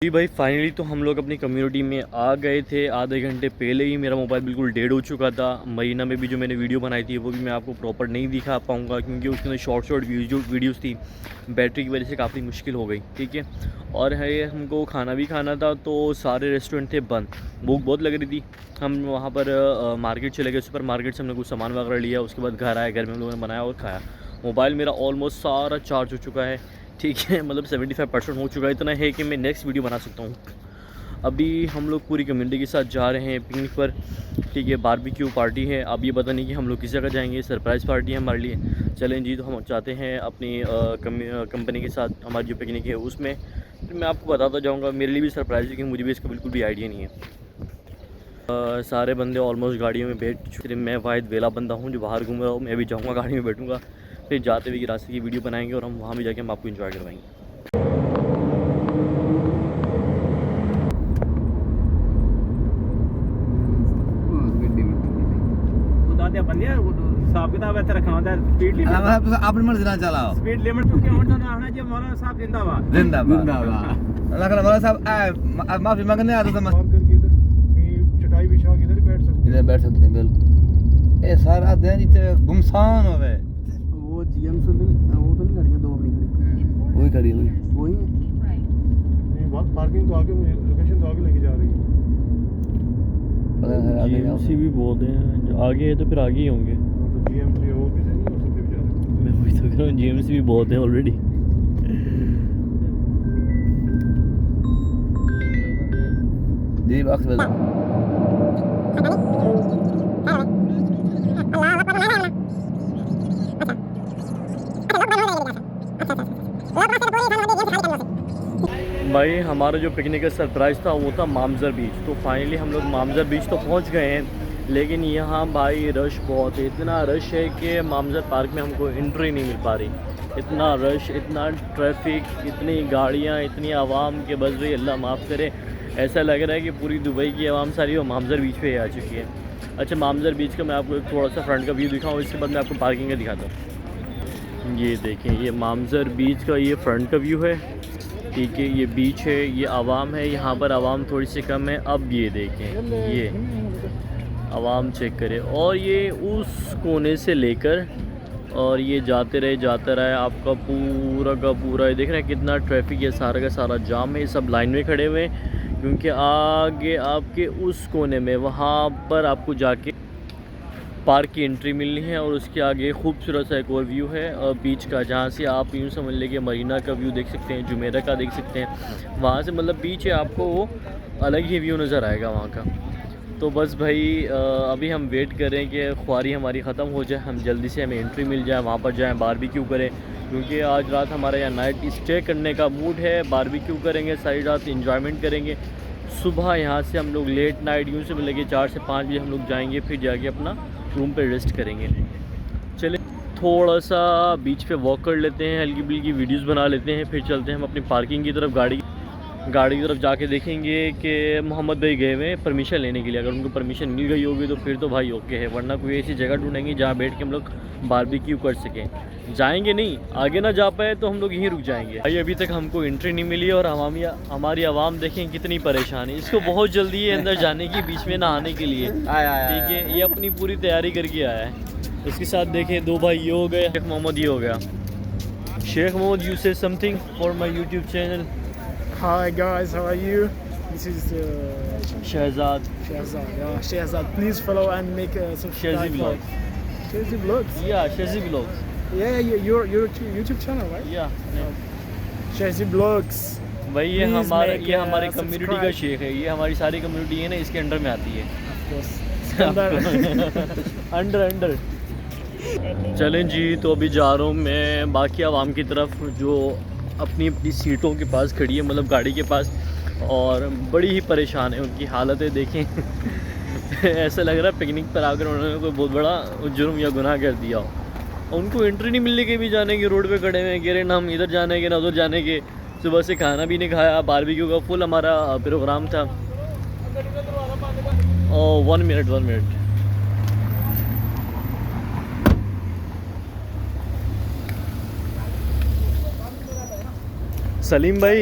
जी भाई, फाइनली तो हम लोग अपनी कम्युनिटी में आ गए थे। आधे घंटे पहले ही मेरा मोबाइल बिल्कुल डेड हो चुका था। मरीना में भी जो मैंने वीडियो बनाई थी वो भी मैं आपको प्रॉपर नहीं दिखा पाऊँगा क्योंकि उसके अंदर शॉर्ट वीडियोज़ थी। बैटरी की वजह से काफ़ी मुश्किल हो गई, ठीक है। और है हमको खाना भी खाना था तो सारे रेस्टोरेंट थे बंद। भूख बहुत लग रही थी। हम वहाँ पर मार्केट चले गए, सुपर मार्केट से हमने कुछ सामान वगैरह लिया। उसके बाद घर आए, घर में हम लोगों ने बनाया और खाया। मोबाइल मेरा ऑलमोस्ट सारा चार्ज हो चुका है, ठीक है। मतलब 75% हो चुका है। इतना है कि मैं नेक्स्ट वीडियो बना सकता हूँ। अभी हम लोग पूरी कम्युनिटी के साथ जा रहे हैं पिकनिक पर, ठीक है। बारबेक्यू पार्टी है। अब ये पता नहीं कि हम लोग किस जगह जाएंगे। सरप्राइज़ पार्टी है हमारे लिए। चलें जी, तो हम चाहते हैं अपनी कंपनी के साथ हमारी जो पिकनिक है उसमें। फिर मैं आपको बताता जाऊँगा। मेरे लिए भी सरप्राइज़ है कि मुझे भी इसका बिल्कुल भी आइडिया नहीं है। सारे बंदे ऑलमोस्ट गाड़ियों में बैठ चुके। मैं वाहिद वेला बंदा हूँ जो बाहर घूम रहा हूँ। मैं भी जाऊँगा, गाड़ी में बैठूँगा, फिर जाते हुए रास्ते की वीडियो बनाएंगे और हम वहाँ भी जाके हम आपको एंजॉय करवाएंगे। हिसाब किताब ऐसे रखना होता है। स्पीड लिमिट अपनी मर्जी ना चलाओ। स्पीड लिमिट क्योंकि होना चाहिए। मौलाना साहब जिंदाबाद जिंदाबाद। मौलाना साहब माफी मांगने आते थे। चटाई बिछा के इधर बैठ सकते हैं बिल्कुल। ये सारा दिन इतने गुमसान होवे। वो जीएम से वो तो नहीं गाड़ियां दो अपनी खड़ी वही खड़ी हुई वही नहीं। बहुत पार्किंग तो आगे, लोकेशन तो आगे लेके जा रही है। जीएमसी भी बहुत हैं आगे है, तो फिर आगे ही होंगे। तो जीएमसी वो भी नहीं हो सकते बेचारे। मैं वही तो कह रहा हूँ, जीएमसी भी बहुत हैं ऑलरेडी। जी वक्त बदल भाई, हमारा जो पिकनिक का सरप्राइज़ था वो था मामज़र बीच। तो फाइनली हम लोग मामज़र बीच तो पहुंच गए हैं, लेकिन यहाँ भाई रश बहुत है। इतना रश है कि मामज़र पार्क में हमको एंट्री नहीं मिल पा रही। इतना रश, इतना ट्रैफिक, इतनी गाड़ियाँ, इतनी आवाम के बस भाई अल्लाह माफ़ करे। ऐसा लग रहा है कि पूरी दुबई की आवाम सारी वो मामज़र बीच पे आ चुकी है। अच्छा, मामज़र बीच का मैं आपको एक थोड़ा सा फ्रंट का व्यू दिखाऊँ, इसके बाद मैं आपको पार्किंग का दिखाता हूँ। ये देखें, ये मामज़र बीच का ये फ्रंट का व्यू है, ठीक है। ये बीच है, ये आवाम है। यहाँ पर आवाम थोड़ी सी कम है। अब ये देखें, ये आवाम चेक करें। और ये उस कोने से लेकर और ये जाते रहे आपका पूरा का पूरा। ये देख रहे हैं कितना ट्रैफिक है, सारा का सारा जाम है। सब लाइन में खड़े हुए हैं क्योंकि आगे आपके उस कोने में वहाँ पर आपको जाके पार्क की एंट्री मिलनी है। और उसके आगे खूबसूरत सा एक और व्यू है बीच का, जहाँ से आप यूँ समझ लें मरीना का व्यू देख सकते हैं, जुमेरा का देख सकते हैं। वहाँ से मतलब बीच है, आपको वो अलग ही व्यू नज़र आएगा वहाँ का। तो बस भाई, अभी हम वेट कर रहे हैं कि ख्वारी हमारी ख़त्म हो जाए, हम जल्दी से हमें एंट्री मिल जाए, वहाँ पर जाएँ, बारबेक्यू करें। क्योंकि आज रात हमारे यहाँ नाइट स्टे करने का मूड है। बारबेक्यू करेंगे, सारी रात इंजॉयमेंट करेंगे। सुबह यहाँ से हम लोग लेट नाइट यूँ से मिलेंगे 4 से 5 बजे हम लोग जाएंगे, फिर जाके अपना रूम पे रेस्ट करेंगे। चले थोड़ा सा बीच पे वॉक कर लेते हैं, हल्की फुल्की वीडियोस बना लेते हैं, फिर चलते हैं हम अपनी पार्किंग की तरफ। गाड़ी की तरफ जाके देखेंगे कि मोहम्मद भाई गए हुए हैं परमिशन लेने के लिए। अगर उनको परमिशन मिल गई होगी तो फिर तो भाई ओके है, वरना कोई ऐसी जगह ढूंढेंगे जहाँ बैठ के हम लोग बारबेक्यू कर सकें। जाएंगे नहीं, आगे ना जा पाए तो हम लोग यहीं रुक जाएंगे। भाई अभी तक हमको एंट्री नहीं मिली और हमारी आवाम देखें कितनी परेशान है। इसको बहुत जल्दी है अंदर जाने की, बीच में नहाने के लिए, ठीक है। ये अपनी पूरी तैयारी करके आया है। इसके साथ देखें दो भाई ये हो गए, शेख मोहम्मद ये हो गया। Sheikh Mohammed, you say something for my YouTube channel. Hi guys, how are you? This is Shahzad. Shahzad. Yeah, Shahzad. Please follow and make a subscribe. Shahzi Vlogs. Shahzi Vlogs. Yeah, Shahzi Vlogs. Yeah, your YouTube channel, right? Yeah. Shahzi Vlogs. भाई ये Please हमारे make, ये हमारी community का subscribe. Sheikh है। ये हमारी सारी कम्युनिटी है ना, इसके अंडर में आती है। Of course. अंडर चलें जी, तो अभी जा रहा हूँ मैं बाकी आवाम की तरफ जो अपनी अपनी सीटों के पास खड़ी है, मतलब गाड़ी के पास, और बड़ी ही परेशान है। उनकी हालतें देखें। ऐसा लग रहा है पिकनिक पर आकर उन्होंने कोई बहुत बड़ा जुर्म या गुनाह कर दिया हो। उनको एंट्री नहीं मिलने के भी जाने के रोड पे खड़े हुए, कह रहे ना हम इधर जाने के ना उधर जाने के। सुबह से खाना भी नहीं खाया, बारबेक्यू का फुल हमारा प्रोग्राम था। ओ 1 मिनट। सलीम भाई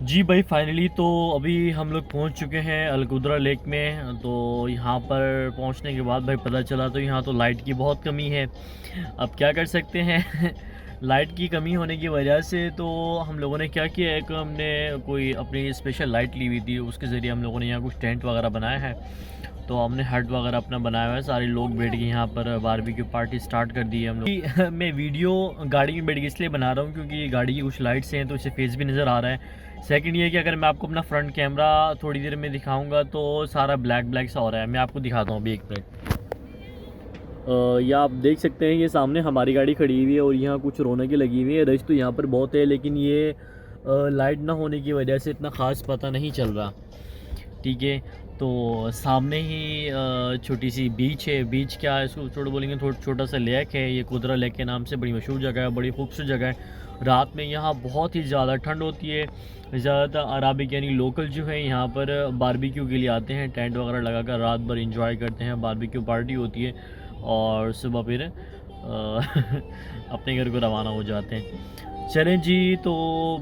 जी भाई फाइनली तो अभी हम लोग पहुंच चुके हैं अलकुदरा लेक में। तो यहाँ पर पहुंचने के बाद भाई पता चला तो यहाँ तो लाइट की बहुत कमी है। अब क्या कर सकते हैं लाइट की कमी होने की वजह से तो हम लोगों ने क्या किया, एक हमने कोई अपनी स्पेशल लाइट ली हुई थी, उसके ज़रिए हम लोगों ने यहाँ कुछ टेंट वगैरह बनाया है। तो हमने हट वगैरह अपना बनाया हुआ है, सारे लोग बैठ के यहाँ पर बारबेक्यू पार्टी स्टार्ट कर दी है हम लोग। मैं वीडियो गाड़ी में बैठ के इसलिए बना रहा हूँ क्योंकि गाड़ी की कुछ लाइट्स हैं तो इससे फेस भी नज़र आ रहा है। सेकंड ये कि अगर मैं आपको अपना फ्रंट कैमरा थोड़ी देर में दिखाऊंगा तो सारा ब्लैक ब्लैक सा हो रहा है। मैं आपको दिखाता हूँ अभी 1 मिनट। या आप देख सकते हैं ये सामने हमारी गाड़ी खड़ी हुई है और यहाँ कुछ रौनकें लगी हुई है। रश तो यहाँ पर बहुत है लेकिन ये लाइट ना होने की वजह से इतना ख़ास पता नहीं चल रहा। ठीक है, तो सामने ही छोटी सी बीच है। बीच क्या है इसको छोटा बोलेंगे, छोटा सा लेक है। ये कुदरा लेक के नाम से बड़ी मशहूर जगह है, बड़ी खूबसूरत जगह है। रात में यहाँ बहुत ही ज़्यादा ठंड होती है। ज़्यादातर अराबिक यानी लोकल जो है यहाँ पर बारबेक्यू के लिए आते हैं, टेंट वगैरह लगाकर रात भर इंजॉय करते हैं। बारबेक्यू पार्टी होती है और सुबह फिर अपने घर को रवाना हो जाते हैं। चलें जी, तो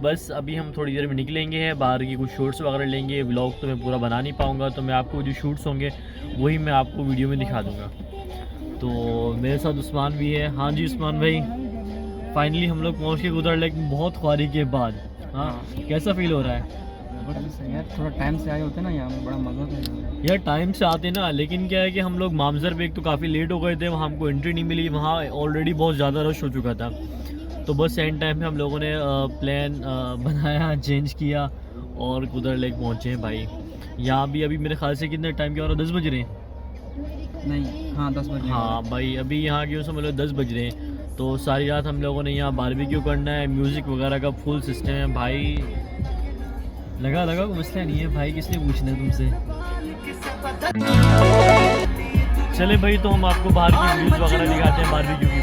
बस अभी हम थोड़ी देर में निकलेंगे हैं, बाहर की कुछ शूट्स वगैरह लेंगे। व्लॉग तो मैं पूरा बना नहीं पाऊँगा, तो मैं आपको जो शूट्स होंगे वही मैं आपको वीडियो में दिखा दूँगा। तो मेरे साथ उस्मान भी है। हाँ जी उस्मान भाई, फाइनली हम लोग पहुँच के कुदरा लेक में बहुत ख्वारी के बाद। हाँ, कैसा फील हो रहा है यार? थोड़ा टाइम से आए होते ना यहाँ में, बड़ा मज़ा आता। यार टाइम से आते ना, लेकिन क्या है कि हम लोग मामजर पे एक तो काफ़ी लेट हो गए थे, वहाँ हमको एंट्री नहीं मिली, वहाँ ऑलरेडी बहुत ज़्यादा रश हो चुका था। तो बस एंड टाइम में हम लोगों ने प्लान बनाया, चेंज किया और कुदरा लेक पहुँचे हैं भाई। यहाँ भी अभी मेरे ख्याल से कितने टाइम क्या हो रहा है, 10 बज रहे हैं? नहीं, हाँ 10 बजे। हाँ भाई, अभी यहाँ की समझ लो 10 बज रहे हैं। तो सारी रात हम लोगों ने यहाँ बारबेक्यू करना है, म्यूज़िक वगैरह का फुल सिस्टम है भाई। लगा कोई मसला नहीं है भाई, किसने पूछना है तुमसे। चले भाई, तो हम आपको बाहर की व्यूज़ वगैरह दिखाते हैं बारबेक्यू की।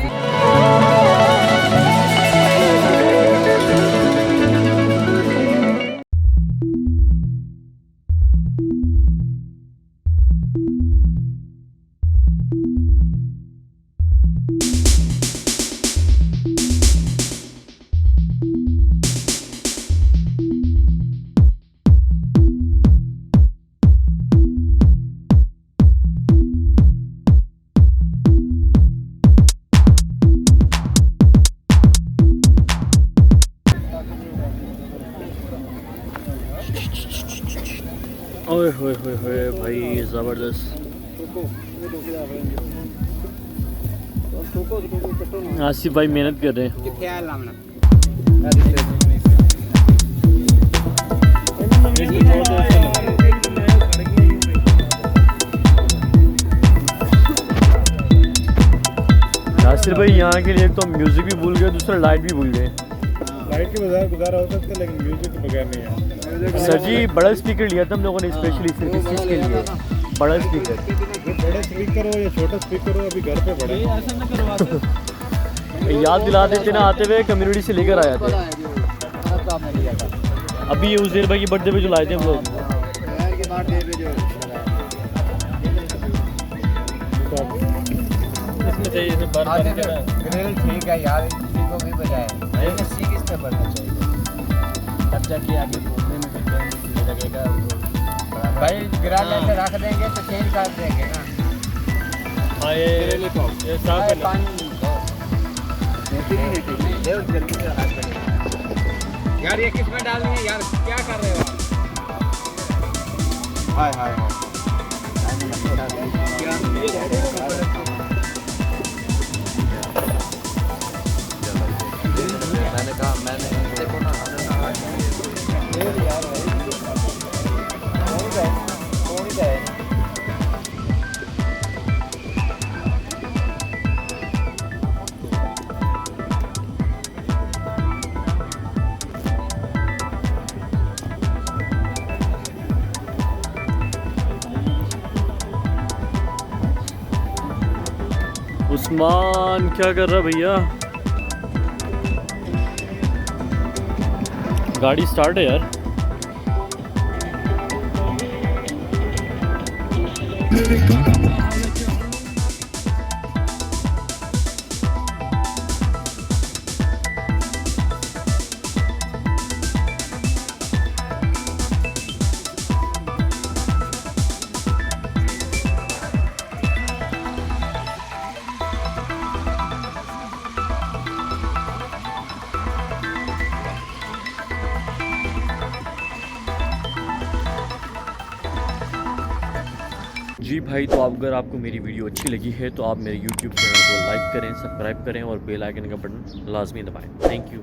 ओए होए होए होए भाई, ज़बरदस्त। आसिफ भाई मेहनत कर रहे हैं। आसिफ भाई यहाँ के लिए तो म्यूज़िक भी भूल गए, दूसरा लाइट भी भूल गए। लाइट के बगैर गुजारा हो सकता है लेकिन म्यूजिक के बगैर नहीं है। सर जी बड़ा स्पीकर लिया था हम लोगों ने स्पेशली सिर्फ इस चीज़ के लिए, बड़ा स्पीकर। बड़े स्पीकर हो या छोटा स्पीकर हो, अभी घर पे पड़े। याद दिला देते ना, आते हुए कम्युनिटी से लेकर आया थे। अभी ये उज़ैर भाई की बर्थडे पे जो लाए थे हम लोग। ठीक है यार, इसी को भी बजाए इसी किस पे पढ़ना चाहिए। तब जाके आगे बोलने में भी लगेगा। भाई गिरा लेके रख देंगे तो चेंज कर देंगे ना। हाँ ये साफ है ना। यार ये किस में डालनी है यार, क्या कर रहे हो आप? हाय हाय मैंने कहा, मैंने देखो ना यार कौन ही है। उस्मान क्या कर रहा भैया? गाड़ी स्टार्ट है यार। जी भाई, तो अगर आपको मेरी वीडियो अच्छी लगी है तो आप मेरे YouTube चैनल को लाइक करें, सब्सक्राइब करें और बेल आइकन का बटन लाजमी दबाएं। Thank you.